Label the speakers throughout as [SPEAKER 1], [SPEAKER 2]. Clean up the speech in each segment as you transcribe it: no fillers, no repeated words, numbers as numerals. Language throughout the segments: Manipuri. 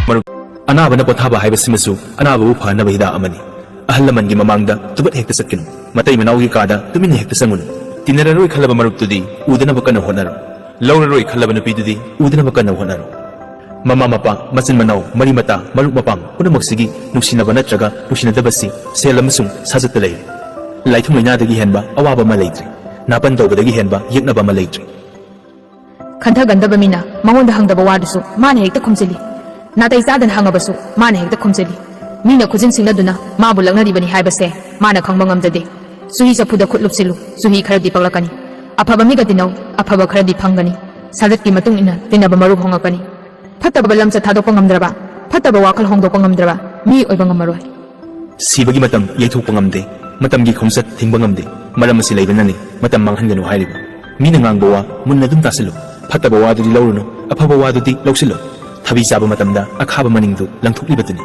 [SPEAKER 1] ꯃꯔꯨꯞ ꯑꯅꯥꯕꯅ ꯄꯣꯊꯥꯕ ꯍꯥꯏꯕꯁꯤꯃꯁꯨ ꯑꯅꯥꯕꯕꯨ ꯐꯍꯟꯅꯕ ꯍꯤꯗꯥꯛ ꯑꯃꯅꯤ ꯑꯍꯜ ꯂꯃꯟꯒꯤ ꯃꯃꯥꯡꯗ ꯇꯨꯕꯠ ꯍꯦꯛꯇ ꯆꯠꯀꯅꯨ ꯃꯇꯩ ꯃꯅꯥꯎꯒꯤ ꯀꯥꯗ ꯇꯨꯃꯤꯟꯅ ꯍꯦꯛꯇ ꯆꯪꯒꯅꯨ ꯇꯤꯟꯅꯔꯔꯣꯏ ꯈꯜꯂꯕ ꯃꯔꯨꯞꯇꯨꯗꯤ ꯎꯗꯅꯕ ꯀꯟꯅ ꯍꯣꯠꯅꯔꯣ ꯂꯧꯔꯔꯣꯏ ꯈꯜꯂꯕ ꯅꯨꯄꯤꯗꯨꯗꯤ ꯎꯗꯅꯕ ꯀꯟꯅ ꯍꯣꯠꯅꯔꯣ ꯃꯃꯥ ꯃꯄꯥ ꯃꯆꯤꯟ ꯃꯅꯥꯎ ꯃꯔꯤ ꯃꯇꯥ ꯃꯔꯨꯞ ꯃꯄꯥꯡ ꯄꯨꯝꯅꯃꯛꯁꯤꯒꯤ ꯅꯨꯡꯁꯤꯅꯕ ꯅꯠꯇ꯭ꯔꯒ ꯅꯨꯡꯁꯤꯅꯗꯕꯁꯤ ꯁꯦꯜ ꯑꯃꯁꯨꯡ ꯁꯥꯖꯠꯇ ꯂꯩꯔꯦ ꯂꯥꯏꯊꯨꯡ ꯂꯩꯅꯥꯗꯒꯤ ꯍꯦꯟꯕ ꯑꯋꯥꯕ ꯑꯃ ꯂꯩꯇ꯭ꯔꯦ ꯅꯥꯄꯟ ꯇꯧꯕꯗꯒꯤ ꯍꯦꯟꯕ ꯌꯦꯛꯅꯕ ꯑꯃ ꯂꯩꯇ꯭ꯔꯦ
[SPEAKER 2] ꯈꯟꯊꯒꯟꯗꯕ ꯃꯤꯅ ꯃꯉꯣꯟꯗ ꯍꯪꯗꯕ ꯋꯥꯗꯨꯁꯨ ꯃꯥꯅ ꯍꯦꯛꯇ ꯈꯨꯝꯖꯤꯜꯂꯤ ꯅꯥꯇꯩ ꯆꯥꯗꯅ ꯍꯪꯉꯕꯁꯨ ꯃꯥꯅ ꯍꯦꯛꯇ ꯈꯨꯝꯖꯤꯜꯂꯤ ꯃꯤꯅ ꯈꯨꯖꯤꯟ ꯁꯤꯡꯅꯗꯨꯅ ꯃꯥꯕꯨ ꯂꯛꯅꯔꯤꯕꯅꯤ ꯍꯥꯏꯕꯁꯦ ꯃꯥꯅ ꯈꯪꯕ ꯉꯝꯖꯗꯦ ꯆꯨꯍꯤ ꯆꯐꯨꯗ ꯈꯨꯠ ꯂꯨꯞꯁꯤꯜꯂꯨ ꯆꯨꯍꯤ ꯈꯔꯗꯤ ꯄꯛꯂꯛꯀꯅꯤ ꯑꯐꯕ ꯃꯤꯒ ꯇꯤꯟꯅꯧ ꯑꯐꯕ ꯈꯔꯗꯤ ꯐꯪꯒꯅꯤ ꯁꯥꯖꯠꯀꯤ ꯃꯇꯨꯡ ꯏꯟꯅ ꯇꯤꯟꯅꯕ ꯃꯔꯨꯞ ꯍꯣꯡꯉꯛꯀꯅꯤ ꯐꯠꯇꯕ ꯂꯝꯆꯠ ꯊꯥꯗꯣꯛꯄ ꯉꯝꯗ꯭ꯔꯕ ꯐꯠꯇꯕ ꯋꯥꯈꯜ ꯍꯣꯡꯗꯣꯛꯄ ꯉꯝꯗ꯭ꯔꯕ ꯃꯤ ꯑꯣꯏꯕ ꯉꯝꯃꯔꯣꯏ
[SPEAKER 1] ꯁꯤꯕꯒꯤ ꯃꯇꯝ ꯌꯩꯊꯣꯛꯄ ꯉꯝꯗꯦ ꯃꯇꯝꯒꯤ ꯈꯣꯡꯆꯠ ꯊꯤꯡꯕ ꯉꯝꯗꯦ ꯃꯔꯝ ꯑꯁꯤ ꯂꯩꯕꯅꯅꯤ ꯃꯇꯝ ꯃꯥꯡꯍꯟꯒꯅꯨ ꯍꯥꯏꯔꯤꯕ ꯃꯤꯅ ꯉꯥꯡꯕ ꯋꯥ ꯃꯨꯟꯅ ꯑꯗꯨꯝ ꯇꯥꯁꯤꯜꯂꯨ ꯐꯠꯇꯕ ꯋꯥꯗꯨꯗꯤ ꯂꯧꯔꯨꯅꯨ ꯑꯐꯕ ꯋꯥꯗꯨꯗꯤ ꯂꯧꯁꯤꯜꯂꯨ ꯊꯕꯤ ꯆꯥꯕ ꯃꯇꯝꯗ ꯑꯈꯥꯕ ꯃꯅꯤꯡꯗꯨ ꯂꯪꯊꯣꯛꯂꯤꯕꯗꯨꯅꯤ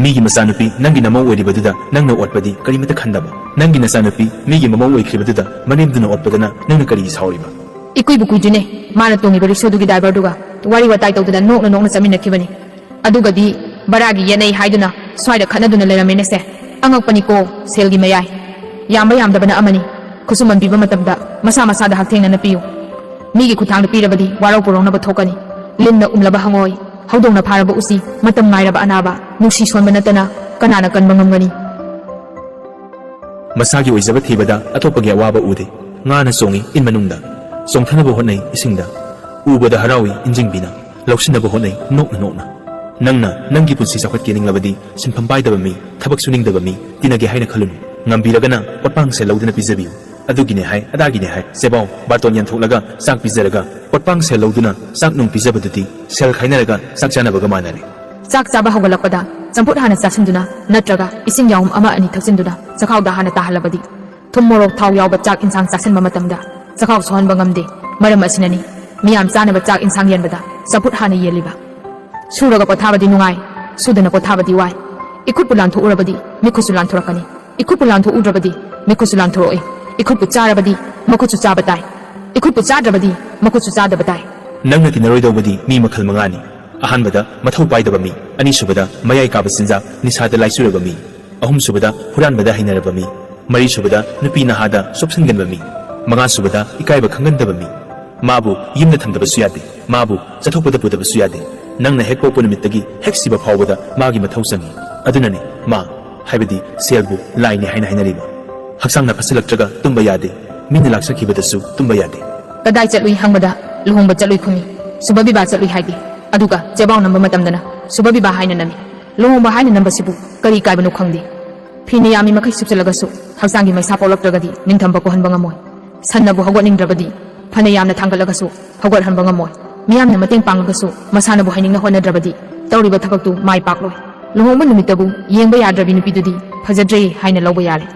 [SPEAKER 1] ꯃꯤꯒꯤ ꯃꯆꯥꯅꯨꯄꯤ ꯅꯪꯒꯤ ꯅꯃꯧ ꯑꯣꯏꯔꯤꯕꯗꯨꯗ ꯅꯪꯅ ꯑꯣꯠꯄꯗꯤ ꯀꯔꯤꯃꯇ ꯈꯟꯗꯕ ꯅꯪꯒꯤ ꯅꯆꯥꯅꯨꯄꯤ ꯃꯤꯒꯤ ꯃꯃꯧ ꯑꯣꯏꯈ꯭ꯔꯤꯕꯗꯨꯗ ꯃꯅꯦꯝꯗꯨꯅ ꯑꯣꯠꯄꯗꯅ ꯅꯪꯅ ꯀꯔꯤꯒꯤ ꯁꯥꯎꯔꯤꯕ
[SPEAKER 2] ꯏꯀꯨꯏꯕꯨ ꯀꯨꯏꯗ꯭ꯔꯤꯅꯦ ꯃꯥꯅ ꯇꯣꯡꯉꯤꯕ ꯔꯤꯛꯁꯣꯗꯨꯒꯤ ꯗ꯭ꯔꯥꯏꯚꯔꯗꯨꯒ ꯋꯥꯔꯤ ꯋꯥꯇꯥꯏ ꯇꯧꯗꯨꯅ ꯅꯣꯛꯅ ꯆꯠꯃꯤꯟꯅꯈꯤꯕꯅꯤ ꯑꯗꯨꯒꯗꯤ ꯕꯔꯥꯒꯤ ꯌꯦꯠꯅꯩ ꯍꯥꯏꯗꯨꯅ ꯁ꯭ꯋꯥꯏꯗ ꯈꯠꯅꯗꯨꯅ ꯂꯩꯔꯝꯃꯦꯅꯦꯁꯦ ꯑꯉꯛꯄꯅꯤꯀꯣ ꯁꯦꯜꯒꯤ ꯃꯌꯥꯏ ꯌꯥꯝꯕ ꯌꯥꯝꯗꯕꯅ ꯑꯃꯅꯤ ꯈꯨꯠꯁꯨꯃꯟ ꯄꯤꯕ ꯃꯇꯝꯗ ꯃꯁꯥ ꯃꯁꯥꯗ ꯍꯛꯊꯦꯡꯅꯅ ꯄꯤꯌꯨ ꯃꯤꯒꯤ ꯈꯨꯠꯊꯥꯡꯗ ꯄꯤꯔꯕꯗꯤ ꯋꯥꯔꯧ ꯄꯨꯔꯧꯅꯕ ꯊꯣꯛꯀꯅꯤ ꯂꯤꯟꯅ ꯎꯝꯂꯕ ꯍꯪꯉꯣꯏ ꯍꯧꯗꯣꯡꯅ ꯐꯥꯔꯕ ꯎꯆꯤ ꯃꯇꯝ ꯉꯥꯏꯔꯕ ꯑꯅꯥꯕ ꯅꯨꯡꯁꯤ ꯁꯣꯟꯕ ꯅꯠꯇꯅ ꯀꯅꯥꯅ ꯀꯟꯕ ꯉꯝꯒꯅꯤ
[SPEAKER 1] ꯃꯁꯥꯒꯤ ꯑꯣꯏꯖꯕ ꯊꯤꯕꯗ ꯑꯇꯣꯞꯄꯒꯤ ꯑꯋꯥꯕ ꯎꯗꯦ ꯉꯥꯅ ꯆꯣꯡꯏ ꯏꯟ ꯃꯅꯨꯡꯗ ꯆꯣꯡꯊꯅꯕ ꯍꯣꯠꯅꯩ ꯏꯁꯤꯡꯗ ꯎꯕꯗ ꯍꯔꯥꯎꯏ ꯏꯟꯖꯤꯡꯕꯤꯅ ꯂꯧꯁꯤꯟꯅꯕ ꯍꯣꯠꯅꯩ ꯅꯣꯛꯅ ꯅꯣꯛꯅ ꯅꯪꯅ ꯅꯪꯒꯤ ꯄꯨꯟꯁꯤ ꯆꯥꯎꯈꯠꯀꯦ ꯅꯤꯡꯂꯕꯗꯤ ꯁꯤꯟꯐꯝ ꯄꯥꯏꯗꯕ ꯃꯤ ꯊꯕꯛ ꯁꯨꯅꯤꯡꯗꯕ ꯃꯤ ꯇꯤꯟꯅꯒꯦ ꯍꯥꯏꯅ ꯈꯜꯂꯨꯅꯨ ꯉꯝꯕꯤꯔꯒꯅ ꯄꯣꯠꯄꯥꯡꯁꯦ ꯂꯧꯗꯨꯅ ꯄꯤꯖꯕꯤꯌꯨ ꯑꯗꯨꯒꯤꯅꯦ ꯍꯥꯏ ꯑꯗꯥꯒꯤꯅꯦ ꯍꯥꯏ ꯆꯦꯕꯥꯎ ꯕꯥꯔꯇꯣꯟ ꯌꯥꯟꯊꯣꯛꯂꯒ ꯆꯥꯛ ꯄꯤꯖꯔꯒ ꯄꯣꯠꯄꯥꯡ ꯁꯦꯜ ꯂꯧꯗꯨꯅ ꯆꯥꯛ ꯅꯨꯡ ꯄꯤꯖꯕꯗꯨꯗꯤ ꯁꯦꯜ ꯈꯥꯏꯅꯔꯒ ꯆꯥꯛ ꯆꯥꯅꯕꯒ ꯃꯥꯟꯅꯔꯦ
[SPEAKER 2] ꯆꯥꯛ ꯆꯥꯕ ꯍꯧꯒꯠꯂꯛꯄꯗ ꯆꯝꯐꯨꯠ ꯍꯥꯟꯅ ꯆꯥꯁꯤꯟꯗꯨꯅ ꯅꯠꯇ꯭ꯔꯒ ꯏꯁꯤꯡ ꯌꯥꯎꯝ ꯑꯃ ꯑꯅꯤ ꯊꯛꯆꯤꯟꯗꯨꯅ ꯆꯈꯥꯎꯗ ꯍꯥꯟꯅ ꯇꯥꯍꯜꯂꯕꯗꯤ ꯊꯨꯝ ꯃꯣꯔꯣꯛ ꯊꯥꯎ ꯌꯥꯎꯕ ꯆꯥꯛ ꯏꯟꯁꯥꯡ ꯆꯥꯁꯤꯟꯕ ꯃꯇꯝꯗ ꯆꯈꯥꯎ ꯁꯣꯛꯍꯟꯕ ꯉꯝꯗꯦ ꯃꯔꯝ ꯑꯁꯤꯅꯅꯤ ꯃꯤꯌꯥꯝ ꯆꯥꯅꯕ ꯆꯥꯛ ꯏꯟꯁꯥꯡ ꯌꯦꯟꯕꯗ ꯆꯝꯐꯨꯠ ꯍꯥꯟꯅ ꯌꯦꯜꯂꯤꯕ ꯁꯨꯔꯒ ꯄꯣꯊꯥꯕꯗꯤ ꯅꯨꯡꯉꯥꯏ ꯁꯨꯗꯅ ꯄꯣꯊꯥꯕꯗꯤ ꯋꯥꯏ ꯏꯈꯨꯠꯄꯨ ꯂꯥꯟꯊꯣꯛꯎꯔꯕꯗꯤ ꯃꯤꯈꯨꯠꯁꯨ ꯂꯥꯟꯊꯣꯔꯛꯀꯅꯤ ꯏꯈꯨꯠꯄꯨ ꯂꯥꯟꯊꯣꯛꯎꯗ꯭ꯔꯕꯗꯤ ꯃꯤꯈꯨꯠꯁꯨ ꯂꯥꯟꯊꯣꯔꯛꯏ 이쿠프 짜라바디 마쿠츠 짜바타이 이쿠프 짜드라바디 마쿠츠 짜드바타이
[SPEAKER 1] ꯅꯪꯅ ꯇꯤꯟꯅꯔꯣꯏꯗꯧꯕꯗꯤ ꯃꯤ ꯃꯈꯜ ꯃꯉꯥꯅꯤ ꯑꯍꯥꯟꯕꯗ ꯃꯊꯧ ꯄꯥꯏꯗꯕ ꯃꯤ ꯑꯅꯤꯁꯨꯕꯗ ꯃꯌꯥꯏ ꯀꯥꯕ ꯆꯤꯟꯖꯥꯛ ꯅꯤꯁꯥꯗ ꯂꯥꯏꯆꯨꯔꯕ ꯃꯤ ꯑꯍꯨꯝꯁꯨꯕꯗ ꯍꯨꯔꯥꯟꯕꯗ ꯍꯩꯅꯔꯕ ꯃꯤ ꯃꯔꯤꯁꯨꯕꯗ ꯅꯨꯄꯤ ꯅꯍꯥꯗ ꯆꯣꯞꯁꯤꯟꯒꯟꯕ ꯃꯤ ꯃꯉꯥꯁꯨꯕꯗ ꯏꯀꯥꯏꯕ ꯈꯪꯒꯟꯗꯕ ꯃꯤ 마부 임나 탐다바수 야데 마부 자톡보다 보다바수 야데 낭나 핵 뽀뽀 누미뜨기 핵 씹어 파오보다 마기 마타우상이 아드나니 마 하이버디 세알부 라인이 하이나 하이나리마 학상나 파슬럭저가 tumba 야데 민나 락사키바다수 tumba 야데
[SPEAKER 2] kadai chatlui hangbada luhongba chatlui khumi suba biba chatlui haidi aduga jebau namba matamdana suba biba haina nami luhongba haina namba sibu kari kaibanu khangdi phini yami makai subchalagasu haksangi maisa polaktragadi ningthamba ko hanba ngamoi sannabu hawat ningdrabadi ꯐꯅ ꯌꯥꯝꯅ ꯊꯥꯡꯒꯠꯂꯒꯁꯨ ꯍꯧꯒꯠꯍꯟꯕ ꯉꯝꯃꯣꯏ ꯃꯤꯌꯥꯝꯅ ꯃꯇꯦꯡ ꯄꯥꯡꯂꯒꯁꯨ ꯃꯁꯥꯅꯕꯨ ꯍꯩꯅꯤꯡꯅ ꯍꯣꯠꯅꯗ꯭ꯔꯕꯗꯤ ꯇꯧꯔꯤꯕ ꯊꯕꯛꯇꯨ ꯃꯥꯏ ꯄꯥꯛꯂꯣꯏ ꯂꯨꯍꯣꯡꯕ ꯅꯨꯃꯤꯠꯇꯕꯨ ꯌꯦꯡꯕ ꯌꯥꯗ꯭ꯔꯕꯤ ꯅꯨꯄꯤꯗꯨꯗꯤ ꯐꯖꯗ꯭ꯔꯦ ꯍꯥꯏꯅ ꯂꯧꯕ ꯌꯥꯔꯦ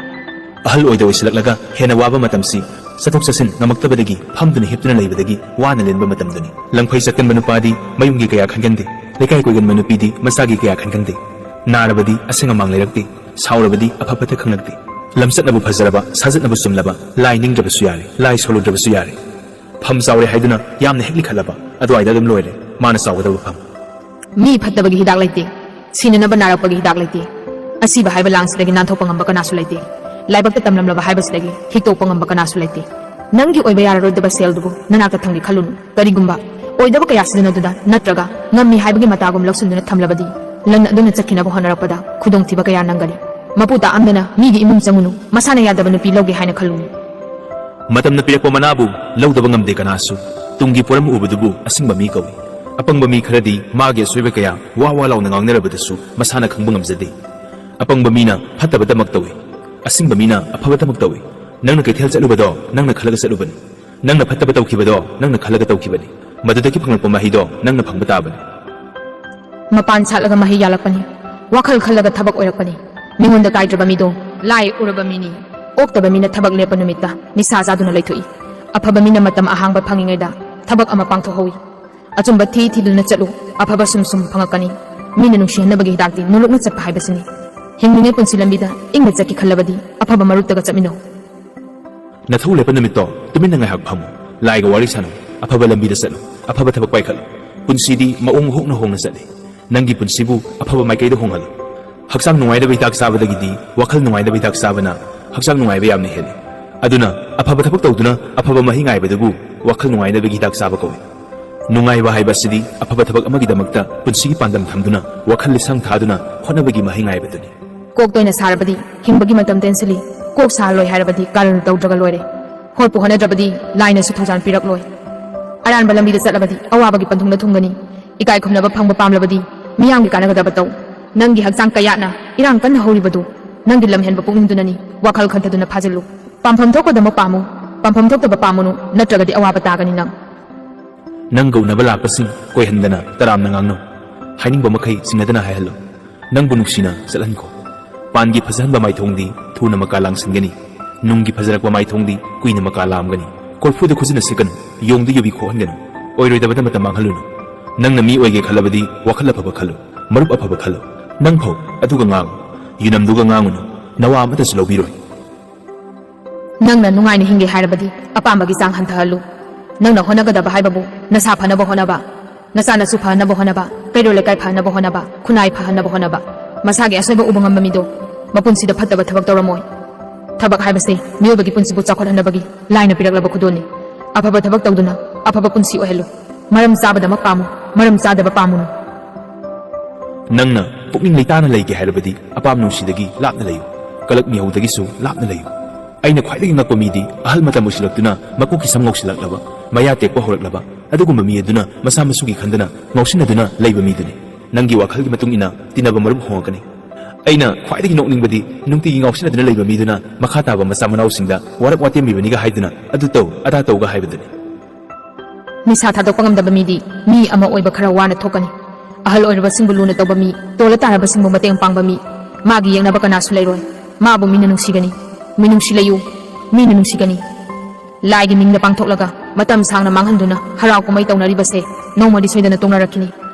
[SPEAKER 1] ꯑꯍꯜ ꯑꯣꯏꯗ ꯑꯣꯏꯁꯤꯜꯂꯛꯂꯒ ꯍꯦꯟꯅ ꯋꯥꯕ ꯃꯇꯝꯁꯤ ꯆꯠꯊꯣꯛ ꯆꯠꯁꯤꯟ ꯉꯝꯃꯛꯇꯕꯗꯒꯤ ꯐꯝꯗꯨꯅ ꯍꯤꯞꯇꯨꯅ ꯂꯩꯕꯗꯒꯤ ꯋꯥꯅ ꯂꯦꯟꯕ ꯃꯇꯝꯗꯨꯅꯤ ꯂꯪꯐꯩ ꯆꯠꯀꯟꯕ ꯅꯨꯄꯥꯗꯤ ꯃꯌꯨꯝꯒꯤ ꯀꯌꯥ ꯈꯟꯒꯟꯗꯦ ꯂꯩꯀꯥꯏ ꯀꯣꯏꯒꯟꯕ ꯅꯨꯄꯤꯗꯤ ꯃꯆꯥꯒꯤ ꯀꯌꯥ ꯈꯟꯒꯟꯗꯦ ꯅꯥꯔꯕꯗꯤ ꯑꯁꯦꯡ ꯑꯃꯥꯡ ꯂꯩꯔꯛꯇꯦ ꯁꯥꯎꯔꯕꯗꯤ ꯑꯐ ꯐꯠꯇ ꯈꯪꯂꯛꯇꯦ ꯂꯝꯆꯠꯅꯕꯨ ꯐꯖꯔꯕ ꯁꯥꯖꯠꯅꯕꯨ ꯆꯨꯝꯂꯕ ꯂꯥꯏ ꯅꯤꯡꯗ꯭ꯔꯕꯁꯨ ꯌꯥꯔꯦ ꯂꯥꯏ ꯁꯣꯜꯂꯨꯗ꯭ꯔꯕꯁꯨ ꯌꯥꯔꯦ ꯐꯝ ꯆꯥꯎꯔꯦ ꯍꯥꯏꯗꯨꯅ ꯌꯥꯝꯅ ꯍꯦꯛ ꯂꯤꯈꯠꯂꯕ ꯑꯗꯨꯋꯥꯏꯗ ꯑꯗꯨꯝ ꯂꯣꯏꯔꯦ ꯃꯥꯅ ꯆꯥꯎꯒꯗꯕ ꯐꯝ
[SPEAKER 2] ꯃꯤ ꯐꯠꯇꯕꯒꯤ ꯍꯤꯗꯥꯛ ꯂꯩꯇꯦ ꯁꯤꯅꯅꯕ ꯅꯥꯔꯛꯄꯒꯤ ꯍꯤꯗꯥꯛ ꯂꯩꯇꯦ ꯑꯁꯤꯕ ꯍꯥꯏꯕ ꯂꯥꯡꯁꯤꯗꯒꯤ ꯅꯥꯟꯊꯣꯛꯄ ꯉꯝꯕ ꯀꯅꯥꯁꯨ ꯂꯩꯇꯦ ꯂꯥꯏꯕꯛꯇ ꯇꯝꯂꯝꯂꯕ ꯍꯥꯏꯕꯁꯤꯗꯒꯤ ꯍꯤꯛꯇꯣꯛꯄ ꯉꯝꯕ ꯀꯅꯥꯁꯨ ꯂꯩꯇꯦ ꯅꯪꯒꯤ ꯑꯣꯏꯕ ꯌꯥꯔꯔꯣꯏꯗꯕ ꯁꯦꯜꯗꯨꯕꯨ ꯅꯅꯥꯛꯇ ꯊꯝꯒꯦ ꯈꯜꯂꯨꯅꯨ ꯀꯔꯤꯒꯨꯝꯕ ꯑꯣꯏꯗꯕ ꯀꯌꯥ ꯁꯤꯖꯤꯟꯅꯗꯨꯅ ꯅꯠꯇ꯭ꯔꯒ ꯉꯝꯃꯤ ꯍꯥꯏꯕꯒꯤ ꯃꯇꯥꯒꯨꯝ ꯂꯧꯁꯤꯟꯗꯨꯅ ꯊꯝꯂꯕꯗꯤ ꯂꯟ ꯑꯗꯨꯅ ꯆꯠꯈꯤꯅꯕ ꯍꯣꯠꯅꯔꯛꯄꯗ ꯈꯨꯗꯣꯡꯊꯤꯕ ꯀꯌా ꯅꯪꯒꯅꯤ ꯃꯄꯨ ꯇꯥꯑꯝꯗꯅ ꯃꯤꯒꯤ ꯏꯃꯨꯡ ꯆꯪꯉꯨꯅꯨ ꯃꯁꯥꯅ ꯌꯥꯗꯕ ꯅꯨꯄꯤ ꯂꯧꯒꯦ ꯍꯥꯏꯅ ꯈꯜꯂꯨꯅꯨ
[SPEAKER 1] ꯃꯇꯝꯅ ꯄꯤꯔꯛꯄ ꯃꯅꯥꯕꯨ ꯂꯧꯗꯕ ꯉꯝꯗꯦ ꯀꯅꯥꯁꯨ ꯇꯨꯡꯒꯤ ꯄꯣꯔꯝ ꯎꯕꯗꯨꯕꯨ ꯑꯁꯤꯡꯕ ꯃꯤ ꯀꯧꯏ ꯑꯄꯪꯕ ꯃꯤ ꯈꯔꯗꯤ ꯃꯥꯒꯤ ꯑꯁꯣꯏꯕ ꯀꯌꯥ ꯋꯥ ꯋꯥ ꯂꯥꯎꯅ ꯉꯥꯡꯅꯔꯕꯗꯁꯨ ꯃꯁꯥꯅ ꯈꯪꯕ ꯉꯝꯖꯗꯦ ꯑꯄꯪꯕ ꯃꯤꯅ ꯐꯠꯇꯕꯗꯃꯛ ꯇꯧꯏ ꯑꯁꯤꯡꯕ ꯃꯤꯅ ꯑꯐꯕꯗꯃꯛ ꯇꯧꯏ ꯅꯪꯅ ꯀꯩꯊꯦꯜ ꯆꯠꯂꯨꯕꯗꯣ ꯅꯪꯅ ꯈꯜꯂꯒ ꯆꯠꯂꯨꯕꯅꯤ ꯅꯪꯅ ꯐꯠꯇꯕ ꯇꯧꯈꯤꯕꯗꯣ ꯅꯪꯅ ꯈꯜꯂꯒ ꯇꯧꯈꯤꯕꯅꯤ ꯃꯗꯨꯗꯒꯤ ꯐꯪꯂꯛꯄ ꯃꯍꯩꯗꯣ ꯅꯪꯅ ꯐꯪꯕ ꯇꯥꯕꯅꯤ
[SPEAKER 2] ꯃꯄꯥꯟ ꯁꯥꯠꯂꯒ ꯃꯍꯩ ꯌꯥꯜꯂꯛꯄꯅꯤ ꯋꯥꯈꯜ ꯈꯜꯂꯒ ꯊꯕꯛ ꯑꯣꯏꯔꯛꯄꯅꯤ ꯃꯤꯉꯣꯟꯗ ꯀꯥꯏꯗ꯭ꯔꯕ ꯃꯤꯗꯣ ꯂꯥꯏ ꯎꯔꯕ ꯃꯤꯅꯤ ꯑꯣꯛꯇꯕ ꯃꯤꯅ ꯊꯕꯛ ꯂꯦꯞꯄ ꯅꯨꯃꯤꯠꯇ ꯅꯤꯁꯥ ꯆꯥꯗꯨꯅ ꯂꯩꯊꯣꯛꯏ ꯑꯐꯕ ꯃꯤꯅ ꯃꯇꯝ ꯑꯍꯥꯡꯕ ꯐꯪꯉꯤꯉꯩꯗ ꯊꯕꯛ ꯑꯃ ꯄꯥꯡꯊꯣꯛꯍꯧꯏ ꯑꯆꯨꯝꯕ ꯊꯤ ꯊꯤꯗꯨꯅ ꯆꯠꯂꯨ ꯑꯐꯕ ꯁꯨꯝ ꯁꯨꯝ ꯐꯪꯉꯛꯀꯅꯤ ꯃꯤꯅ ꯅꯨꯡꯁꯤꯍꯟꯅꯕꯒꯤ ꯍꯤꯗꯥꯛꯇꯤ ꯅꯣꯂꯨꯛꯅ ꯆꯠꯄ ꯍꯥꯏꯕꯁꯤꯅꯤ ꯍꯤꯡꯂꯤꯉꯩ ꯄꯨꯟꯁꯤ ꯂꯝꯕꯤꯗ ꯏꯪꯅ ꯆꯠꯀꯦ ꯈꯜꯂꯕꯗꯤ ꯑꯐꯕ ꯃꯔꯨꯞꯇꯒ ꯆꯠꯃꯤꯟꯅꯧ
[SPEAKER 1] ꯅꯊꯧ ꯂꯦꯞꯄ ꯅꯨꯃꯤꯠꯇꯣ ꯇꯨꯃꯤꯟꯅ ꯉꯥꯏꯍꯥꯛ ꯐꯝꯃꯨ ꯂꯥꯏꯒ ꯋꯥꯔꯤ ꯁꯥꯟꯅꯧ ꯑꯐꯕ ꯂꯝꯕꯤꯗ ꯆꯠꯂꯨ ꯑꯐꯕ ꯊꯕꯛ ꯄꯥꯏꯈꯠꯂꯨ ꯄꯨꯟꯁꯤꯗꯤ ꯃꯑꯣꯡ ꯍꯣꯡꯅ ꯍꯣꯡꯅ ꯆꯠꯂꯤ ꯅꯪꯒꯤ ꯄꯨꯟꯁꯤꯕꯨ ꯑꯐꯕ ꯃꯥꯏꯀꯩꯗ ꯍꯣꯡꯍꯜꯂꯨ ꯍꯛꯆꯥꯡ ꯅꯨꯡꯉꯥꯏꯗꯕ ꯍꯤꯗꯥꯛ ꯆꯥꯕꯗꯒꯤꯗꯤ ꯋꯥꯈꯜ ꯅꯨꯡꯉꯥꯏꯗꯕ ꯍꯤꯗꯥꯛ ꯆꯥꯕꯅ ꯍꯛꯆꯥꯡ ꯅꯨꯡꯉꯥꯏꯕ ꯌꯥꯝꯅ ꯍꯦꯜꯂꯤ ꯑꯗꯨꯅ ꯑꯐꯕ ꯊꯕꯛ ꯇꯧꯗꯨꯅ ꯑꯐꯕ ꯃꯍꯩ ꯉꯥꯏꯕꯗꯨꯕꯨ ꯋꯥꯈꯜ ꯅꯨꯡꯉꯥꯏꯗꯕꯒꯤ ꯍꯤꯗꯥꯛ ꯆꯥꯕ ꯀꯧꯏ ꯅꯨꯡꯉꯥꯏꯕ ꯍꯥꯏꯕꯁꯤꯗꯤ ꯑꯐꯕ ꯊꯕꯛ ꯑꯃꯒꯤꯗꯃꯛꯇ ꯄꯨꯟꯁꯤꯒꯤ ꯄꯥꯟꯗꯝ ꯊꯝꯗꯨꯅ ꯋꯥꯈꯜ ꯂꯤꯁꯪ ꯊꯥꯗꯨꯅ ꯍꯣꯠꯅꯕꯒꯤ ꯃꯍꯩ ꯉꯥꯏꯕꯗꯨꯅꯤ
[SPEAKER 2] ꯀꯣꯛ ꯇꯣꯏꯅ ꯁꯥꯔꯕꯗꯤ ꯍꯤꯡꯕꯒꯤ ꯃꯇꯝ ꯇꯦꯟꯁꯤꯜꯂꯤ ꯀꯣꯛ ꯁꯥꯍꯜꯂꯣꯏ ꯍꯥꯏꯔꯕꯗꯤ ꯀꯥꯔꯟ ꯇꯧꯗ꯭ꯔꯒ ꯂꯣꯏꯔꯦ ꯍꯣꯠꯄꯨ ꯍꯣꯠꯅꯗ꯭ꯔꯕꯗꯤ ꯂꯥꯏꯅꯁꯨ ꯊꯧꯖꯥꯟ ꯄꯤꯔꯛꯂꯣꯏ ꯑꯔꯥꯟꯕ ꯂꯝꯕꯤꯗ ꯆꯠꯂꯕꯗꯤ ꯑꯋꯥꯕꯒꯤ ꯄꯟꯊꯨꯡꯗ ꯊꯨꯡꯒꯅꯤ ꯏꯀꯥꯏ ꯈꯨꯝꯅꯕ ꯐꯪꯕ ꯄꯥꯝꯂꯕꯗꯤ ꯃꯤꯌꯥꯝꯒꯤ ꯀꯥꯟꯅꯒꯗꯕ ꯇꯧ ꯅꯪꯒꯤ ꯍꯛꯆꯥꯡ ꯀꯌꯥꯠꯅ ꯏꯔꯥꯡ ꯀꯟꯅ ꯍꯧꯔꯤꯕꯗꯨ ꯅꯪꯒꯤ ꯂꯝꯍꯦꯟꯕ ꯄꯨꯛꯅꯤꯡꯗꯨꯅꯅꯤ ꯋꯥꯈꯜ ꯈꯟꯊꯗꯨꯅ ꯐꯥꯖꯤꯜꯂꯨ ꯄꯥꯝꯐꯝ ꯊꯣꯛꯄꯗꯃꯛ ꯄꯥꯝꯃꯨ ꯄꯥꯝꯐꯝ ꯊꯣꯛꯇꯕ ꯄꯥꯝꯃꯨꯅꯨ ꯅꯠꯇ꯭ꯔꯒꯗꯤ ꯑꯋꯥꯕ ꯇꯥꯒꯅꯤ
[SPEAKER 1] ꯅꯪ ꯒꯧꯅꯕ ꯂꯥꯛꯄꯁꯤꯡ ꯀꯣꯏꯍꯟꯗꯅ ꯇꯔꯥꯝꯅ ꯉꯥꯡꯅꯧ ꯍꯥꯏꯅꯤꯡꯕ ꯃꯈꯩ ꯆꯤꯡꯅꯗꯅ ꯍꯥꯏꯍꯜꯂꯨ ꯅꯪꯕꯨ ꯅꯨꯡꯁꯤꯅ ꯆꯠꯍꯟꯈꯣ ꯄꯥꯟꯒꯤ ꯐꯖꯍꯟꯕ ꯃꯥꯏꯊꯣꯡꯗꯤ ꯊꯨꯅ ꯃꯀꯥ ꯂꯥꯡꯁꯤꯟꯒꯅꯤ ꯅꯨꯡꯒꯤ ꯐꯖꯔꯛꯄ ꯃꯥꯏꯊꯣꯡꯗꯤ ꯀꯨꯏꯅ ꯃꯀꯥ ꯂꯥꯝꯒꯅꯤ ꯀꯣꯔꯐꯨꯗ ꯈꯨꯖꯤꯟꯅ ꯁꯤꯛꯀꯅꯨ ꯌꯣꯡꯗ ꯌꯨꯕꯤ ꯈꯣꯛꯍꯟꯒꯅꯨ ꯑꯣꯏꯔꯣꯏꯗꯕꯗ ꯃꯇꯝ ꯃꯥꯡꯍꯜꯂꯨꯅꯨ ꯅꯪꯅ ꯃꯤ ꯑꯣꯏꯒꯦ ꯈꯜꯂꯕꯗꯤ ꯋꯥꯈꯜ ꯑꯐꯕ ꯈꯜꯂꯨ ꯃꯔꯨꯞ ꯑꯐꯕ ꯈꯜꯂꯨ ꯅꯪ ꯐꯧ ꯑꯗꯨꯒ ꯉꯥꯡꯉꯨ ꯌꯨꯅꯝꯗꯨꯒ ꯉꯥꯡꯉꯨꯅꯨ ꯅꯋꯥ ꯑꯃꯠꯇꯁꯨ ꯂꯧꯕꯤꯔꯣꯏ
[SPEAKER 2] ꯅꯪꯅ ꯅꯨꯡꯉꯥꯏꯅ ꯍꯤꯡꯒꯦ ꯍꯥꯏꯔꯕꯗꯤ ꯑꯄꯥꯝꯕꯒꯤ ಚಾಂಗ್ ಹಂತಹꯜಲು ꯅꯪꯅ ꯍꯣꯠꯅꯒꯗꯕ ꯍꯥꯏꯕꯕꯨ ನಸಾ ಫನಬ ಹೊನಬ ನಸಾನಸು ಫನಬ ಹೊನಬ ಕೈರೋಲೆ ಕೈ ಫನಬ ಹೊನಬ ಖುನಾಯಿ ಫಹನಬ ಹೊನಬ ಮಸಾಗೆ ಅಸೈಬ ಉಬ ngamba mido mapunsida phattaba thabak tawramoi thabak haibase miyobagi punsibu chakhothanabagi laina piraklaba khudoni afaba thabak tawduna afaba punsi ohelu maram sabada mak pamu maram sadaba pamunu
[SPEAKER 1] nangna pukning leitana leige hairabadi apam nungsidagi lapna leyu kalak mihodagi su lapna leyu aina khwaidagi ngakpa midi ahal matam usilaktuna makuki samngausilaklaba maya tekpa horaklaba adugumba mi aduna masa masugi khandana ngausinaduna leiba miduni nangi wakhalgi matung ina tinaba marum hongakani aina khwaidagi nokningbadi nungtigi ngausinaduna leiba miduna makha taba masa manausingda warak watemibaniga haiduna adu taw ada tawga haibaduni
[SPEAKER 2] nisa thadokpa ngamdaba midi mi ama oiba khara wana thokani ahal oiraba singbu luna tawba mi tola taraba singbu mateng pangba mi magi yengnaba kanasu leiroi mabu mina nungsigani minungsi layu mina nungsigani laigi mingda pangthoklaga matam sangna manghanduna harau kumai tawnaribase nongmadi soidana tongnarakini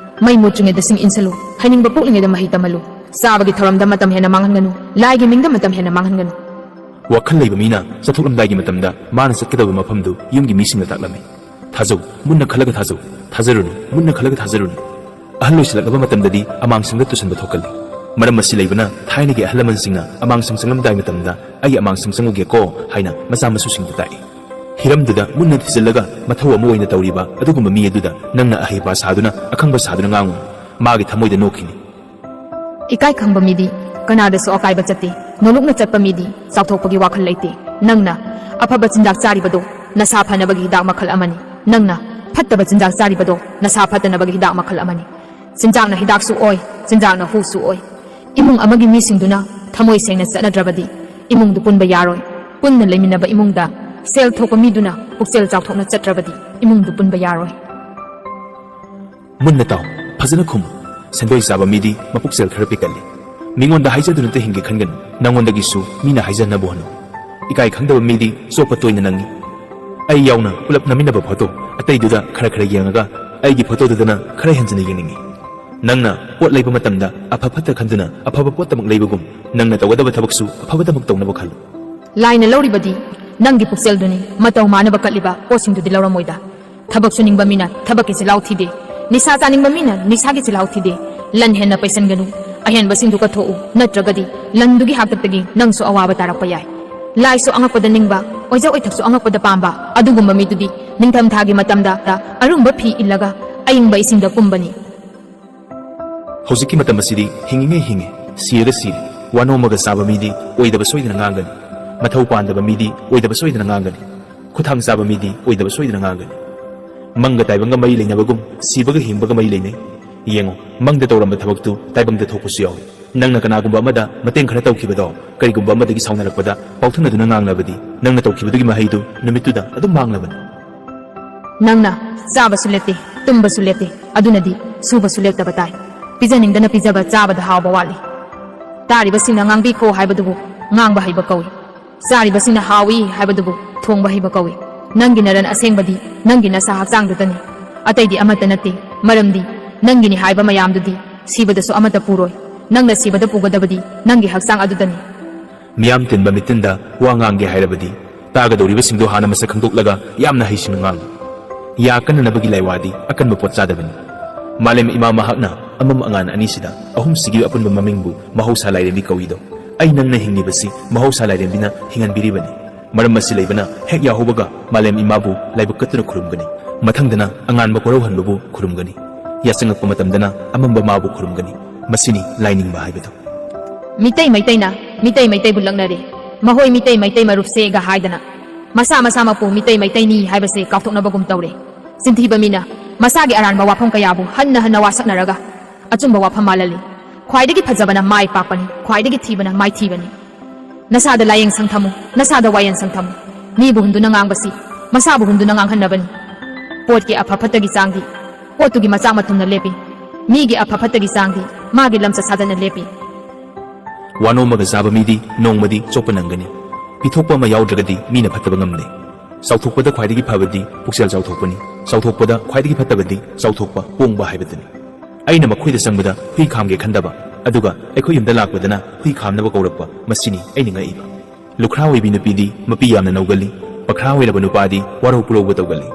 [SPEAKER 2] mai mutringe da sing insalu hainingba puklinge da mahi tamalu sabagi thoramda matam hena manghanganu laigi mingda matam hena manghanganu
[SPEAKER 1] wakhal leiba mina chathoklamdagi matamda mana satkadaba mafamdu yumgi misingna taklami thajau munna khalaga thajau thajarunu munna khalaga thajarunu ahalloi silaklaba matamdadi amangsingda tusanba thokali maram masi leibana thainagi ahlamansingna amangsing sanglamdai matamda ai amangsing sanguge ko haina masa masusingda tai hiramduda munna thijillaga mathau ama oina tawriba adugumba mi aduda nangna ahiba saduna akhangba saduna ngangu magi thamoida nokhini
[SPEAKER 2] ikai khangba midi kanada so akai ba chatti nolokna chatpa midi chawthokpagi wakhal leite nangna afaba chinjak charibado nasa phanabagi hidak makhal amani nangna phattaba chinjak charibado nasa phattanabagi hidak makhal amani chinjakna hidak su oi chinjakna hu su oi imung amagi misingduna thamoi sengna chanadrabadi imungdu punba yaroi punna leiminaba imungda sel thokpa miduna puksel chawthokna chatrabadi imungdu punba yaroi
[SPEAKER 1] munna taw phajana khum sendoi saba midi mapuksel khara pikali mingonda haijaduna te hinge khangan nangondagi su mina haijana bohno ikai khangdaba midi sopa toina nangi ai yauna pulap naminaba photo atai duda khara khara yengaga ai gi photo dudana khara henjana yeningi nangna pot leiba matamda aphaphata khanduna aphaba pot tamak leibagum nangna tawgadaba thabaksu aphaba tamak tawnaba khalu
[SPEAKER 2] laina loribadi nangi puksel duni mataw manaba katliba posing dudi lawramoida thabak suningba mina thabak ki silaw thide nisa chaningba mina nisa ki silaw thide lan henna paisan ganu ahen basing du ka thou natragadi lan dugi haktagi nangsu awaba tarakpa yai lai so angakpada ningba oja oithaksu angakpada pamba adugumba mi dudi ningtham thagi matamda arumba phi illaga ayingba isingda kumbani
[SPEAKER 1] hojiki matam asidi hinginge hinge sira siri wanomaga saba midi oidaba soidana ngangani mathau pandaba midi oidaba soidana ngangani khuthang saba midi oidaba soidana ngangani manga taibanga mai leinabagum sibaga himbaga mai leinai yengo mangda tawramba thabaktu taibangda thokpusu yawi nangna kanagumba amada mateng khara tawkhibado karigumba amadagi saunarappada pauthunaduna nganglabadi nangna tawkhibadagi mahaidu numittuda adum manglabani
[SPEAKER 2] nangna chabasu lepte tumbasu lepte adunadi subasu leptaba tai pijaningdana pijaba chabada hawba wali taribasingna ngangbi kho haibadubu ngangba haiba kawi saribasingna hawi haibadubu thongba haiba kawi nangi naran asengbadi nangi nasa hakchangdutani ataidi amata nate maramdi nangini haiba mayamdudi sibadasu amata puroi nangna sibada pugadabadi nangi hakchang adudani
[SPEAKER 1] miyam tinba mitinda wa ngange hairabadi tagadoribasingdo hana masa khangdoklaga yamna haising ngang ya kananabagi laiwadi akanba pot chadabani malem imam mahakna ꯑꯃꯝ ꯑꯉꯥꯟ ꯑꯅꯤꯁꯤꯗ ꯑꯍꯨꯝꯁꯤꯒꯤ ꯑꯄꯨꯟꯕ ꯃꯃꯤꯡꯕꯨ ꯃꯍꯧꯁꯥ ꯂꯥꯏꯔꯦꯝꯕꯤ ꯀꯧꯏꯗꯣ ꯑꯩ ꯅꯪꯅ ꯍꯤꯡꯂꯤꯕꯁꯤ ꯃꯍꯧꯁꯥ ꯂꯥꯏꯔꯦꯝꯕꯤꯅ ꯍꯤꯡꯍꯟꯕꯤꯔꯤꯕꯅꯤ ꯃꯔꯝ ꯑꯁꯤ ꯂꯩꯕꯅ ꯍꯦꯛ ꯌꯥꯍꯧꯕꯒ ꯃꯥꯂꯦꯝ ꯏꯃꯥꯕꯨ ꯂꯥꯏꯕꯛ ꯀꯠꯇꯨꯅ ꯈꯨꯔꯨꯝꯒꯅꯤ ꯃꯊꯪꯗꯅ ꯑꯉꯥꯟꯕ ꯀꯣꯔꯧꯍꯟꯕꯕꯨ ꯈꯨꯔꯨꯝꯒꯅꯤ ꯌꯥꯆꯪꯉꯛꯄ ꯃꯇꯝꯗꯅ ꯑꯃꯝꯕ ꯃꯥꯕꯨ ꯈꯨꯔꯨꯝꯒꯅꯤ ꯃꯁꯤꯅꯤ ꯂꯥꯏꯅꯤꯡꯕ ꯍꯥꯏꯕꯗꯣ
[SPEAKER 2] ꯃꯤꯇꯩ ꯃꯩꯇꯩꯅ ꯃꯤꯇꯩ ꯃꯩꯇꯩꯕꯨ ꯂꯛꯅꯔꯦ ꯃꯍꯣꯏ ꯃꯤꯇꯩ ꯃꯩꯇꯩ ꯃꯔꯨꯞꯁꯦꯒ ꯍꯥꯏꯗꯅ ꯃꯁꯥ ꯃꯁꯥꯃꯛꯄꯨ ꯃꯤꯇꯩ ꯃꯩꯇꯩꯅꯤ ꯍꯥꯏꯕꯁꯦ ꯀꯥꯎꯊꯣꯛꯅꯕꯒꯨꯝ ꯇꯧꯔꯦ ꯆꯤꯟꯊꯤꯕ ꯃꯤꯅ ꯃꯁꯥꯒꯤ ꯑꯔꯥꯟꯕ ꯋꯥꯐꯝ ꯀꯌꯥꯕꯨ ꯍꯟꯅ ꯍꯟꯅ ꯋꯥꯁꯛꯅꯔꯒ ꯑꯆꯨꯝꯕ ꯋꯥꯐꯝ ꯃꯥꯜꯍꯜꯂꯤ ꯈ꯭ꯋꯥꯏꯗꯒꯤ ꯐꯖꯕꯅ ꯃꯥꯏ ꯄꯥꯛꯄꯅꯤ ꯈ꯭ꯋꯥꯏꯗꯒꯤ ꯊꯤꯕꯅ ꯃꯥꯏꯊꯤꯕꯅꯤ ꯅꯁꯥꯗ ꯂꯥꯌꯦꯡꯁꯪ ꯊꯝꯃꯨ ꯅꯁꯥꯗ ꯋꯥꯌꯦꯟꯁꯪ ꯊꯝꯃꯨ ꯃꯤꯕꯨ ꯍꯨꯟꯗꯨꯅ ꯉꯥꯡꯕꯁꯤ ꯃꯁꯥꯕꯨ ꯍꯨꯟꯗꯨꯅ ꯉꯥꯡꯍꯟꯅꯕꯅꯤ ꯄꯣꯠꯀꯤ ꯑꯐ ꯐꯠꯇꯒꯤ ꯆꯥꯡꯗꯤ ꯄꯣꯠꯇꯨꯒꯤ ꯃꯆꯥꯛ ꯃꯊꯨꯝꯅ ꯂꯦꯞꯄꯤ ꯃꯤꯒꯤ ꯑꯐ ꯐꯠꯇꯒꯤ ꯆꯥꯡꯗꯤ ꯃꯥꯒꯤ ꯂꯝꯆꯠ ꯁꯥꯖꯠꯅ ꯂꯦꯞꯄꯤ
[SPEAKER 1] ꯋꯥꯅꯣꯝꯃꯒ ꯆꯥꯕ ꯃꯤꯗꯤ ꯅꯣꯡꯃꯗꯤ ꯆꯣꯞꯄ ꯅꯪꯒꯅꯤ ꯄꯤꯊꯣꯛꯄ ꯑꯃ ꯌꯥꯎꯗ꯭ꯔꯒꯗꯤ ꯃꯤꯅ ꯐꯠꯇꯕ ꯉꯝꯗꯦ ꯆꯥꯎꯊꯣꯛꯄꯗ ꯈ꯭ꯋꯥꯏꯗꯒꯤ ꯐꯕꯗꯤ ꯄꯨꯛꯆꯦꯜ ꯆꯥꯎꯊꯣꯛꯄꯅꯤ ꯆꯥꯎꯊꯣꯛꯄꯗ ꯈ꯭ꯋꯥꯏꯗꯒꯤ ꯐꯠꯇꯕꯗꯤ ꯆꯥꯎꯊꯣꯛꯄ ꯄꯣꯡꯕ ꯍꯥꯏꯕꯗꯨꯅꯤ ꯑꯩꯅ ꯃꯈꯣꯏꯗ ꯆꯪꯕꯗ ꯍꯨꯏ ꯈꯥꯝꯒꯦ ꯈꯟꯗꯕ ꯑꯗꯨꯒ ꯑꯩꯈꯣꯏ ꯌꯨꯝꯗ ꯂꯥꯛꯄꯗꯅ ꯍꯨꯏ ꯈꯥꯝꯅꯕ ꯀꯧꯔꯛꯄ ꯃꯁꯤꯅꯤ ꯑꯩꯅ ꯉꯛꯏꯕ ꯂꯨꯈ꯭ꯔꯥ ꯑꯣꯏꯕꯤ ꯅꯨꯄꯤꯗꯤ ꯃꯄꯤ ꯌꯥꯝꯅ ꯅꯧꯒꯜꯂꯤ ꯄꯈ꯭ꯔꯥ ꯑꯣꯏꯔꯕ ꯅꯨꯄꯥꯗꯤ ꯋꯥꯔꯧ ꯄꯨꯔꯧꯕ ꯇꯧꯒꯜꯂꯤ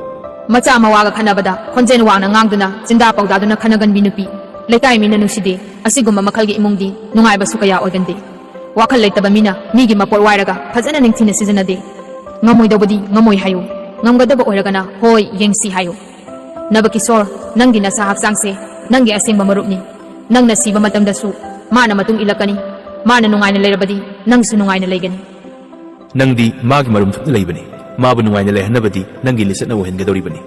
[SPEAKER 2] ꯃꯆꯥ ꯃꯋꯥꯒ ꯈꯟꯅꯕꯗ ꯈꯣꯟꯖꯦꯜ ꯋꯥꯡꯅ ꯉꯥꯡꯗꯨꯅ ꯆꯤꯟꯗꯥ ꯄꯧꯗꯥꯗꯨꯅ ꯈꯟꯅꯒꯟꯕꯤ ꯅꯨꯄꯤ ꯂꯩꯀꯥꯏ ꯃꯤꯅ ꯅꯨꯡꯁꯤꯗꯦ ꯑꯁꯤꯒꯨꯝꯕ ꯃꯈꯜꯒꯤ ꯏꯃꯨꯡꯗꯤ ꯅꯨꯡꯉꯥꯏꯕꯁꯨ ꯀꯌꯥ ꯑꯣꯏꯒꯟꯗꯦ ꯋꯥꯈꯜ ꯂꯩꯇꯕ ꯃꯤꯅ ꯃꯤꯒꯤ ꯃꯄꯣꯠ ꯋꯥꯏꯔꯒ ꯐꯖꯅ ꯅꯤꯡꯊꯤꯅ ꯁꯤꯖꯤꯟꯅꯗꯦ ꯉꯝꯃꯣꯏꯗꯧꯕꯗꯤ ꯉꯝꯃꯣꯏ ꯍꯥꯏꯌꯨ ꯉꯝꯒꯗꯕ ꯑꯣꯏꯔꯒꯅ ꯍꯣꯏ ꯌꯦꯡꯁꯤ ꯍꯥꯏꯌꯨ ꯅꯕꯀꯤꯁꯣꯔ ꯅꯪꯒꯤ ꯅꯁꯥ ꯍꯛꯆꯥꯡꯁꯦ ꯅꯪꯒꯤ ꯑꯁꯦꯡꯕ ꯃꯔꯨꯞꯅꯤ ꯅꯪꯅ ꯁꯤꯕ ꯃꯇꯝꯗꯁꯨ ꯃꯥꯅ ꯃꯇꯨꯡ ꯏꯜꯂꯛꯀꯅꯤ ꯃꯥꯅ ꯅꯨꯡꯉꯥꯏꯅ ꯂꯩꯔꯕꯗꯤ ꯅꯪꯁꯨ ꯅꯨꯡꯉꯥꯏꯅ ꯂꯩꯒꯅꯤ
[SPEAKER 1] ꯅꯪꯗꯤ ꯃꯥꯒꯤ ꯃꯔꯨꯝ ꯊꯨꯞꯅ ꯂꯩꯕꯅꯤ ꯃꯥꯕꯨ ꯅꯨꯡꯉꯥꯏꯅ ꯂꯩꯍꯟꯅꯕꯗꯤ ꯅꯪꯒꯤ ꯂꯤꯆꯠꯅ ꯑꯣꯏꯍꯟꯒꯗꯧꯔꯤꯕꯅꯤ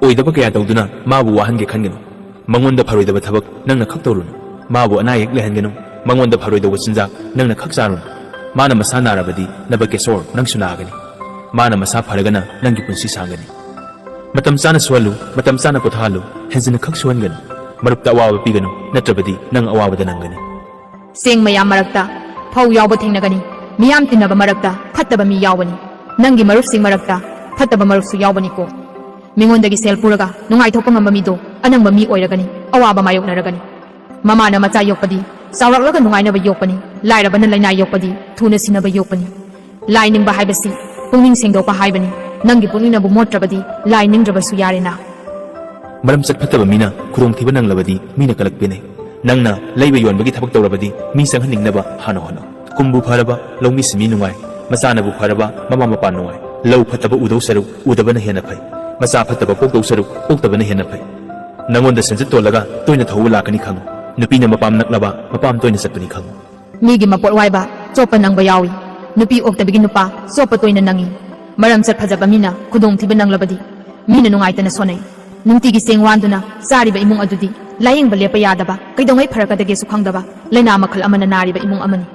[SPEAKER 1] ꯑꯣꯏꯗꯕ ꯀꯌా ꯇꯧꯗꯨꯅ ꯃꯥꯕꯨ ꯋꯥꯍꯟꯒꯦ ꯈꯟꯒꯅꯨ ꯃꯉꯣꯟꯗ ꯐꯔꯣꯏꯗꯕ ꯊꯕꯛ ꯅꯪꯅ ꯈꯛ ꯇꯧꯔꯨꯅꯨ ꯃꯥꯕꯨ ꯑꯅꯥ ꯑꯌꯦꯛ ꯂꯩꯍꯟꯒꯅꯨ ꯃꯉꯣꯟꯗ ꯐꯔꯣꯏꯗꯧꯕ ꯆꯤꯟꯖꯥꯛ ꯅꯪꯅ ꯈꯛ ꯆꯥꯔꯨꯅꯨ ꯃꯥꯅ ꯃꯁꯥ ꯅꯥꯔꯕꯗꯤ ꯅꯕꯀꯦꯁꯣꯔ ꯅꯪꯁꯨ ꯅꯥꯒꯅꯤ ꯃꯥꯅ ꯃꯁꯥ ꯐꯔꯒꯅ ꯅꯪꯒꯤ ꯄꯨꯟꯁꯤ ꯁꯥꯡꯒꯅꯤ ꯃꯇꯝ ꯆꯥꯅ ꯁꯨꯍꯜꯂꯨ ꯃꯇꯝ ꯆꯥꯅ ꯄꯣꯊꯥꯍꯜꯂꯨ ꯍꯦꯟꯖꯤꯟꯅ ꯈꯛ ꯁꯨꯍꯟꯒꯅꯨ ꯃꯔꯨꯞꯇ ꯑꯋꯥꯕ ꯄꯤꯒꯅꯨ ꯅꯠꯇ꯭ꯔꯕꯗꯤ ꯅꯪ ꯑꯋꯥꯕꯗ ꯅꯪꯒꯅꯤ
[SPEAKER 2] ꯆꯦꯡ ꯃꯌꯥꯝ ꯃꯔꯛꯇ ꯐꯧ ꯌꯥꯎꯕ ꯊꯦꯡꯅꯒꯅꯤ ꯃꯤꯌꯥꯝ ꯇꯤꯟꯅꯕ ꯃꯔꯛꯇ ꯐꯠꯇꯕ ꯃꯤ ꯌꯥꯎꯕꯅꯤ ꯅꯪꯒꯤ ꯃꯔꯨꯞꯁꯤꯡ ꯃꯔꯛꯇ ꯐꯠꯇꯕ ꯃꯔꯨꯞꯁꯨ ꯌꯥꯎꯕꯅꯤꯀꯣ ꯃꯤꯉꯣꯟꯗꯒꯤ ꯁꯦꯜ ꯄꯨꯔꯒ ꯅꯨꯡꯉꯥꯏꯊꯣꯛꯄ ꯉꯝꯕ ꯃꯤꯗꯣ ꯑꯅꯪꯕ ꯃꯤ ꯑꯣꯏꯔꯒꯅꯤ ꯑꯋꯥꯕ ꯃꯥꯌꯣꯛꯅꯔꯒꯅꯤ ꯃꯃꯥꯅ ꯃꯆꯥ ꯌꯣꯛꯄꯗꯤ ꯆꯥꯎꯔꯛꯂꯒ ꯅꯨꯡꯉꯥꯏꯅꯕ ꯌꯣꯛꯄꯅꯤ ꯂꯥꯏꯔꯕꯅ ꯂꯩꯅꯥ ꯌꯣꯛꯄꯗꯤ ꯊꯨꯅ ꯁꯤꯅꯕ ꯌꯣꯛꯄꯅꯤ ꯂꯥꯏ ꯅꯤꯡꯕ ꯍꯥꯏꯕꯁꯤ ꯄꯨꯛꯅꯤꯡ ꯁꯦꯡꯗꯣꯛꯄ ꯍꯥꯏꯕꯅꯤ ꯅꯪꯒꯤ ꯄꯨꯛꯅꯤꯡꯅꯕꯨ ꯃꯣꯠꯇ꯭ꯔꯕꯗꯤ ꯂꯥꯏ ꯅꯤꯡꯗ꯭ꯔꯕꯁꯨ ꯌꯥꯔꯦꯅ
[SPEAKER 1] ꯃꯔꯝ ꯆꯠ ꯐꯠꯇꯕ ꯃꯤꯅ ꯈꯨꯗꯣꯡꯊꯤꯕ ꯅꯪꯂꯕꯗꯤ ꯃꯤꯅ ꯀꯂꯛꯄꯤꯅꯩ ꯅꯪꯅ ꯂꯩꯕ ꯌꯣꯟꯕꯒꯤ ꯊꯕꯛ ꯇꯧꯔꯕꯗꯤ ꯃꯤ ꯆꯪꯍꯟꯅꯤꯡꯅꯕ ꯍꯥꯟꯅ ꯍꯣꯠꯅꯧ ꯀꯨꯝꯕꯨ ꯐꯔꯕ ꯂꯧꯃꯤꯁꯤ ꯃꯤ ꯅꯨꯡꯉꯥꯏ ꯃꯆꯥꯅꯕꯨ ꯐꯔꯕ ꯃꯃꯥ ꯃꯄꯥ ꯅꯨꯡꯉꯥꯏ ꯂꯧ ꯐꯠꯇꯕ ꯎꯗꯧ ꯁꯔꯨꯛ ꯎꯗꯕꯅ ꯍꯦꯟꯅ ꯐꯩ ꯃꯆꯥ ꯐꯠꯇꯕ ꯄꯣꯛꯇꯧ ꯁꯔꯨꯛ ꯄꯣꯛꯇꯕꯅ ꯍꯦꯟꯅ ꯐꯩ ꯅꯪꯉꯣꯟꯗ ꯁꯦꯟꯖꯤꯠ ꯇꯣꯜꯂꯒ ꯇꯣꯏꯅ ꯊꯧꯕ ꯂꯥꯛꯀꯅꯤ ꯈꯪꯉꯨ ꯅꯨꯄꯤꯅ ꯃꯄꯥꯝ ꯅꯛꯂꯕ ꯃꯄꯥꯝ ꯇꯣꯏꯅ ꯆꯠꯄꯅꯤ ꯈꯪꯉꯨ
[SPEAKER 2] ꯃꯤꯒꯤ ꯃꯄꯣꯠ ꯋꯥꯏꯕ ꯆꯣꯞꯄ ꯅꯪꯕ ꯌꯥꯎꯏ ꯅꯨꯄꯤ ꯑꯣꯛꯇꯕꯤꯒꯤ ꯅꯨꯄꯥ ꯆꯣꯞꯄ ꯇꯣꯏꯅ ꯅꯪꯏ ꯃꯔꯝ ꯆꯠ ꯐꯖꯕ ꯃꯤꯅ ꯈꯨꯗꯣꯡꯊꯤꯕ ꯅꯪꯂꯕꯗꯤ ꯃꯤꯅ ꯅꯨꯡꯉꯥꯏꯇꯅ ꯁꯣꯟꯅꯩ ꯅꯨꯡꯇꯤꯒꯤ ꯆꯦꯡ ꯋꯥꯟꯗꯨꯅ ꯆꯥꯔꯤꯕ ꯏꯃꯨꯡ ꯑꯗꯨꯗꯤ ꯂꯥꯌꯦꯡꯕ ꯂꯦꯞꯄ ꯌꯥꯗꯕ ꯀꯩꯗꯧꯉꯩ ꯐꯔꯛꯀꯗꯒꯦꯁꯨ ꯈꯪꯗꯕ ꯂꯩꯅꯥ ꯃꯈꯜ ꯑꯃꯅ ꯅꯥꯔꯤꯕ ꯏꯃꯨꯡ ꯑꯃꯅꯤ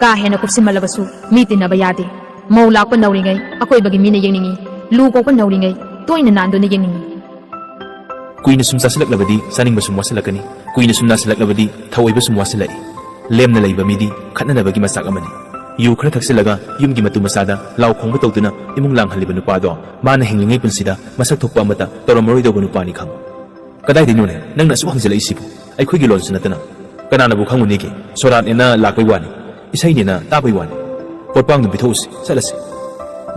[SPEAKER 2] ꯀꯥ ꯍꯦꯟꯅ ꯀꯨꯞꯁꯤꯟꯃꯜꯂꯕꯁꯨ ꯃꯤ ꯇꯤꯟꯅꯕ ꯌꯥꯗꯦ ꯃꯧ ꯂꯥꯛꯄ ꯅꯧꯔꯤꯉꯩ ꯑꯀꯣꯏꯕꯒꯤ ꯃꯤꯅ ꯌꯦꯡꯅꯤꯡꯏ ꯂꯨ ꯀꯣꯛꯄ ꯅꯧꯔꯤꯉꯩ ꯇꯣꯏꯅ ꯅꯥꯟꯗꯨꯅ ꯌꯦꯡꯅꯤꯡꯏ
[SPEAKER 1] ꯀꯨꯏꯅ ꯁꯨꯝ ꯆꯥꯁꯤꯜꯂꯛꯂꯕꯗꯤ ꯆꯥꯅꯤꯡꯕ ꯁꯨꯝ ꯋꯥꯁꯤꯜꯂꯛꯀꯅꯤ ꯀꯨꯏꯅ ꯁꯨꯝ ꯅꯥꯁꯤꯜꯂꯛꯂꯕꯗꯤ ꯊꯧꯑꯣꯏꯕ ꯁꯨꯝ ꯋꯥꯁꯤꯜꯂꯛꯏ ꯂꯦꯝꯅ ꯂꯩꯕ ꯃꯤꯗꯤ ꯈꯠꯅꯅꯕꯒꯤ ꯃꯆꯥꯛ ꯑꯃꯅꯤ ꯌꯨ ꯈꯔ ꯊꯛꯆꯤꯜꯂꯒ ꯌꯨꯝꯒꯤ ꯃꯇꯨ ꯃꯆꯥꯗ लाव खोंब तौदुना इमुंग लांगहलिबा नुपादो माना हिंगलिंगै पुंसिदा मसक थोकपा अमता तौरमरोइदौबा नुपानि खंग कदाइदिनोने नंगना सु हंजलैसिबु अैखोइगि लोनसु नतना कनानाबु खंगुनिगे सोरातनेना लाक्पै वानि इसैनेना ताबै वानि पोटपांग बिथौसि चलसि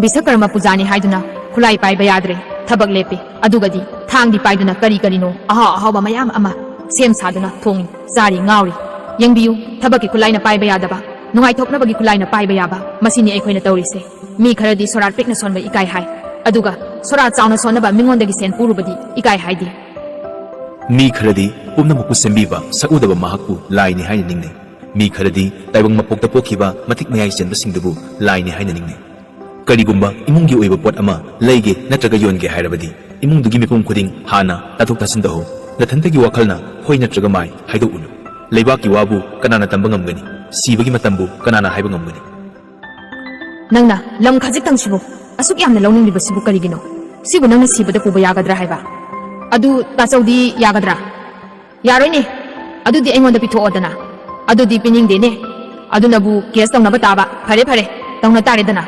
[SPEAKER 2] विश्वकर्मा पूजानी हाइदुना खुलाई पाइबा याद्रे थबक लेपे अदुगदि थांगदि पाइदुना करी करिनो अहा अहाबा मयाम अमा सेम सादुना थोंगि जारी ngawri यंगबियु थबकि खुलाइना पाइबा यादबा नुंगाइथोकनबगि खुलाइना पाइबा याबा मसिनि अैखोइना तौरिसे मी खरदि सोरात पिकना सोनबा इकाई हाय अदुगा सोरात चाउना सोनबा मिंगोंदगि सेन पुरुबदि इकाई हाइदि
[SPEAKER 1] मी खरदि पुमनमकु सेंबिबा सकुदबा महकु लाइनि हाइना निंगने मी खरदि ताइबंग मपोक्ता पोखिबा मथिक मयाइ चेनबसिंगदुबु लाइनि हाइना निंगने करिगुम्बा इमुंगी ओइबा पोट अमा लेगे नत्रगा योनगे हाइरबदि इमुंदुगी मिपुम खुदिंग हाना ताथुक तासिनदहो नथनतगी वाखलना होय नत्रगा माइ हाइदोउनु लेबाकी वाबु कनाना तंबा ngamgani सिबगी मतंबु कनाना हाइबा ngamgani
[SPEAKER 2] नंगना लम खजिक्तंग सिबु असुक यामना लौनिंगलिबा सिबु करिगिनो सिबु नंगना सिबदा पुबा यागद्रा हाइबा अदु ताचौदी यागद्रा यारोइने अदुदि अैंगोंदा पिथोअदना अदुदि पिनिंगदेने अदुनबु केस तंगनबा ताबा फरे फरे तंगना तारेदना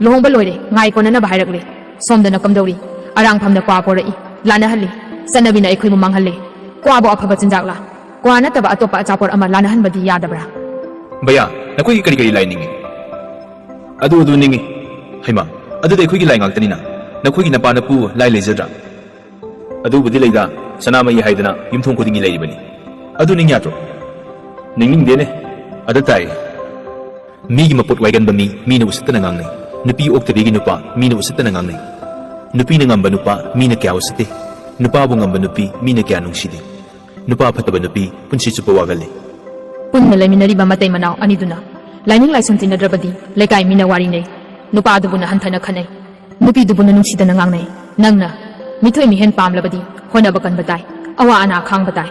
[SPEAKER 2] लोहंबा लोइरे ngai konana bahairakle somdana kamdori arang phamna kwa porai lana halli sanabina ekhoi mu manghalle kwa bo aphaba chinjakla kwa nataba atopa achapor ama lana hanbadi yadabra
[SPEAKER 1] भैया नखोई करी करी लाइनिंग अदु निंगी हैमा अदु देखोई की लाइ गाक्तनिना नखोई की नपा नपु लाइ लेजद्रा अदु बुदि लेदा ꯁꯅꯥꯃꯍꯤ ꯍꯥꯏꯗꯅ ꯌꯨꯝꯊꯣꯡ ꯈꯨꯗꯤꯡꯒꯤ ꯂꯩꯔꯤꯕꯅꯤ ꯑꯗꯨ ꯅꯤꯡ ꯌꯥꯗ꯭ꯔꯣ ꯅꯤꯡꯅꯤꯡꯗꯦꯅꯦ ꯑꯗ ꯇꯥꯏꯌꯦ ꯃꯤꯒꯤ ꯃꯄꯣꯠ ꯋꯥꯏꯒꯟꯕ ꯃꯤꯅ ꯎꯁꯤꯠꯇꯅ ꯉꯥꯡꯅꯩ ꯅꯨꯄꯤ ꯑꯣꯛꯇꯕꯤꯒꯤ ꯅꯨꯄꯥ ꯃꯤꯅ ꯎꯁꯤꯠꯇꯅ ꯉꯥꯡꯅꯩ ꯅꯨꯄꯤꯅ ꯉꯝꯕ ꯅꯨꯄꯥ ꯃꯤꯅ ꯀꯌꯥ ꯎꯁꯤꯠꯇꯦ ꯅꯨꯄꯥꯕꯨ ꯉꯝꯕ ꯅꯨꯄꯤ ꯃꯤꯅ ꯀꯌꯥ ꯅꯨꯡꯁꯤꯗꯦ ꯅꯨꯄꯥ ꯐꯠꯇꯕ ꯅꯨꯄꯤ ꯄꯨꯟꯁꯤ ꯆꯨꯞꯄ ꯋꯥꯒꯜꯂꯤ
[SPEAKER 2] ꯄꯨꯟꯅ ꯂꯩꯃꯤꯟꯅꯔꯤꯕ ꯃꯇꯩ ꯃꯅꯥꯎ ꯑꯅꯤꯗꯨꯅ ꯂꯥꯏꯅꯤꯡ ꯂꯥꯏꯁꯣꯟ ꯇꯤꯟꯅꯗ꯭ꯔꯕꯗꯤ ꯂꯩꯀꯥꯏ ꯃꯤꯅ ꯋꯥꯔꯤꯅꯩ ꯅꯨꯄꯥꯗꯨꯕꯨꯅ ꯍꯟꯊꯅ ꯈꯟꯅꯩ ꯅꯨꯄꯤꯗꯨꯕꯨꯅ ꯅꯨꯡꯁꯤꯗꯅ ꯉꯥꯡꯅꯩ ꯅꯪꯅ ꯃꯤꯊꯣꯏ ꯃꯤꯍꯦꯟ ꯄꯥꯝꯂꯕꯗꯤ ꯍꯣꯠꯅꯕ ꯀꯟꯕ ꯇꯥꯏ ꯑꯋꯥ ꯑꯅꯥ ꯈꯥꯡꯕ ꯇꯥꯏ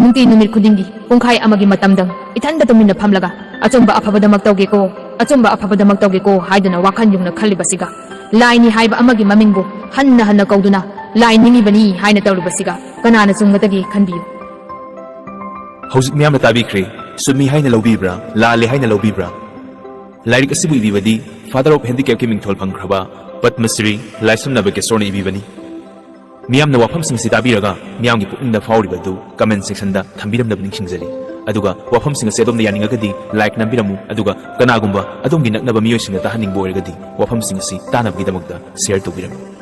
[SPEAKER 2] ꯅꯨꯡꯇꯤ ꯅꯨꯃꯤꯠ ꯈꯨꯗꯤꯡꯒꯤ ꯄꯨꯡꯈꯥꯏ ꯑꯃꯒꯤ ꯃꯇꯝꯗꯪ ꯏꯊꯟꯗ ꯇꯨꯃꯤꯟꯅ ꯐꯝꯂꯒ ꯑꯆꯨꯝꯕ ꯑꯐꯕꯗꯃꯛ ꯇꯧꯒꯦꯀꯣ ꯑꯆꯨꯝꯕ ꯑꯐꯕꯗꯃꯛ ꯇꯧꯒꯦꯀꯣ ꯍꯥꯏꯗꯨꯅ ꯋꯥꯈꯜ ꯌꯨꯡꯅ ꯈꯜꯂꯤꯕꯁꯤꯒ ꯂꯥꯏꯅꯤ ꯍꯥꯏꯕ ꯑꯃꯒꯤ ꯃꯃꯤꯡꯕꯨ ꯍꯟꯅ ꯍꯟꯅ ꯀꯧꯗꯨꯅ ꯂꯥꯏ ꯅꯤꯡꯉꯤꯕꯅꯤ ꯍꯥꯏꯅ ꯇꯧꯔꯤꯕꯁꯤꯒ ꯀꯅꯥꯅ ꯆꯨꯝꯒꯗꯒꯦ ꯈꯟꯕꯤꯌꯨ
[SPEAKER 1] ꯍꯧꯖꯤꯛ ꯃꯤꯌꯥꯝꯅ ꯇꯥꯕꯤꯈ꯭ꯔꯦ ꯆꯨꯝꯃꯤ ꯍꯥꯏꯅ ꯂꯧꯕꯤꯕ꯭ꯔꯥ ꯂꯥꯜꯂꯦ ꯍꯥꯏꯅ ꯂꯧꯕꯤꯕ꯭ꯔꯥ ꯂꯥꯏꯔꯤꯛ ꯑꯁꯤꯕꯨ ꯏꯕꯤꯕꯗꯤ ꯐꯥꯗꯔ ꯑꯣꯐ ꯍꯦꯟꯗꯤꯀꯦꯞꯀꯤ ꯃꯤꯡꯊꯣꯜ ꯐꯪꯈ꯭ꯔꯕ ꯄꯠꯃꯁ꯭ꯔꯤ ꯂꯥꯏꯁ꯭ꯔꯝ ꯀꯦꯁꯣꯔꯅ ꯏꯕꯤꯕꯅꯤ ꯃꯤꯌꯥꯝꯅ ꯋꯥꯐꯝꯁꯤꯡꯁꯤ ꯇꯥꯕꯤꯔꯒ ꯃꯤꯌꯥꯝꯒꯤ ꯄꯨꯛꯅꯤꯡꯗ ꯐꯥꯎꯔꯤꯕꯗꯨ ꯀꯃꯦꯟ ꯁꯦꯛꯁꯟꯗ ꯊꯝꯕꯤꯔꯝꯅꯕ ꯅꯤꯡꯁꯤꯡꯖꯔꯤ ꯑꯗꯨꯒ ꯋꯥꯐꯝꯁꯤꯡ ꯑꯁꯤ ꯑꯗꯣꯝꯅ ꯌꯥꯅꯤꯡꯉꯒꯗꯤ ꯂꯥꯏꯛ ꯅꯝꯕꯤꯔꯝꯃꯨ ꯑꯗꯨꯒ ꯀꯅꯥꯒꯨꯝꯕ ꯑꯗꯣꯝꯒꯤ ꯅꯛꯅꯕ ꯃꯤꯑꯣꯏꯁꯤꯡꯅ ꯇꯥꯍꯟꯅꯤꯡꯕ ꯑꯣꯏꯔꯒꯗꯤ ꯋꯥꯐꯝꯁꯤꯡ ꯑꯁꯤ ꯇꯥꯅꯕꯒꯤꯗꯃꯛꯇ ꯁꯦꯌꯔ ꯇꯧꯕꯤꯔꯝꯃꯨ